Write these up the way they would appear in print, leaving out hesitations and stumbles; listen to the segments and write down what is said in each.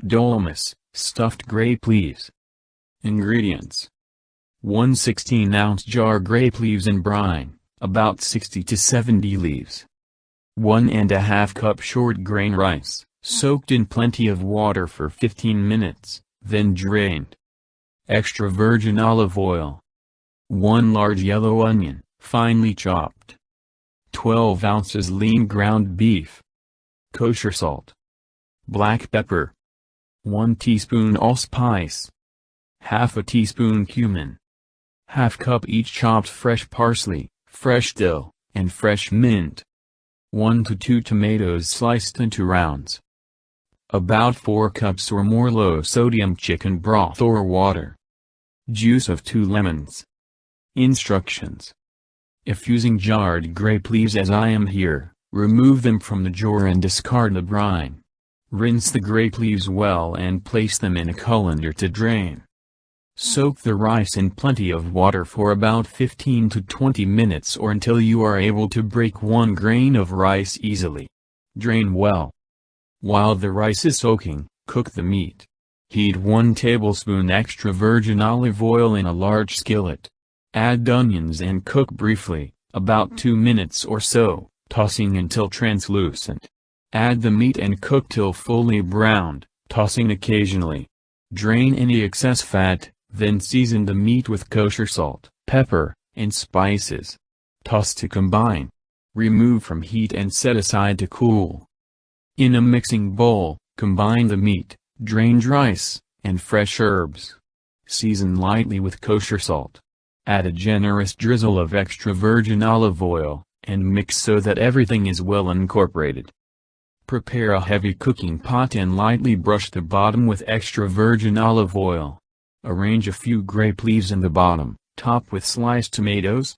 Dolmas, stuffed grape leaves. Ingredients: 1 16-ounce jar grape leaves in brine, about 60 to 70 leaves. 1½ cup short grain rice, soaked in plenty of water for 15 minutes, then drained. Extra virgin olive oil. 1 large yellow onion, finely chopped. 12 ounces lean ground beef. Kosher salt. Black pepper. 1 teaspoon allspice. Half a teaspoon cumin. Half cup each chopped fresh parsley, fresh dill, and fresh mint. 1 to 2 tomatoes sliced into rounds. About 4 cups or more low-sodium chicken broth or water. Juice of 2 lemons. Instructions: if using jarred grape leaves as I am here, remove them from the jar and discard the brine. Rinse the grape leaves well and place them in a colander to drain. Soak the rice in plenty of water for about 15 to 20 minutes or until you are able to break 1 grain of rice easily. Drain well. While the rice is soaking, cook the meat. Heat 1 tablespoon extra virgin olive oil in a large skillet. Add onions and cook briefly, about 2 minutes or so, tossing until translucent. Add the meat and cook till fully browned, tossing occasionally. Drain any excess fat, then season the meat with kosher salt, pepper, and spices. Toss to combine. Remove from heat and set aside to cool. In a mixing bowl, combine the meat, drained rice, and fresh herbs. Season lightly with kosher salt. Add a generous drizzle of extra virgin olive oil, and mix so that everything is well incorporated. Prepare a heavy cooking pot and lightly brush the bottom with extra virgin olive oil. Arrange a few grape leaves in the bottom, top with sliced tomatoes.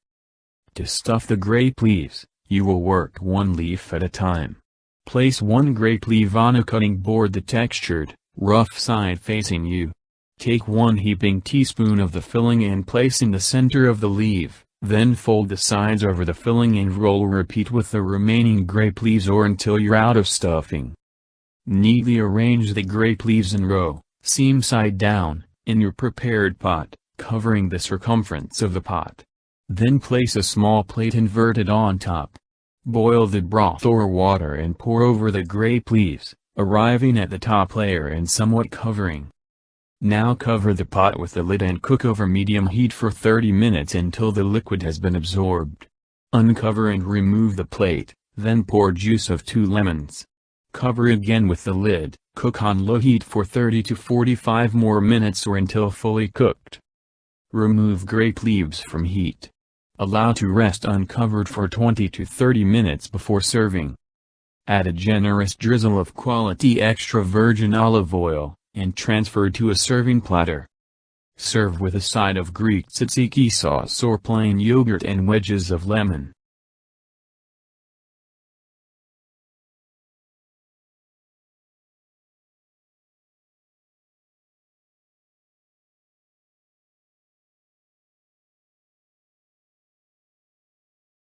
To stuff the grape leaves, you will work 1 leaf at a time. Place 1 grape leaf on a cutting board the textured, rough side facing you. Take 1 heaping teaspoon of the filling and place in the center of the leaf. Then fold the sides over the filling and roll. Repeat with the remaining grape leaves or until you're out of stuffing. Neatly arrange the grape leaves in row, seam side down, in your prepared pot, covering the circumference of the pot. Then place a small plate inverted on top. Boil the broth or water and pour over the grape leaves, arriving at the top layer and somewhat covering. Now cover the pot with the lid and cook over medium heat for 30 minutes until the liquid has been absorbed. Uncover and remove the plate, then pour juice of 2 lemons. Cover again with the lid, cook on low heat for 30 to 45 more minutes or until fully cooked. Remove grape leaves from heat. Allow to rest uncovered for 20 to 30 minutes before serving. Add a generous drizzle of quality extra virgin olive oil, and transfer to a serving platter. Serve with a side of Greek tzatziki sauce or plain yogurt and wedges of lemon.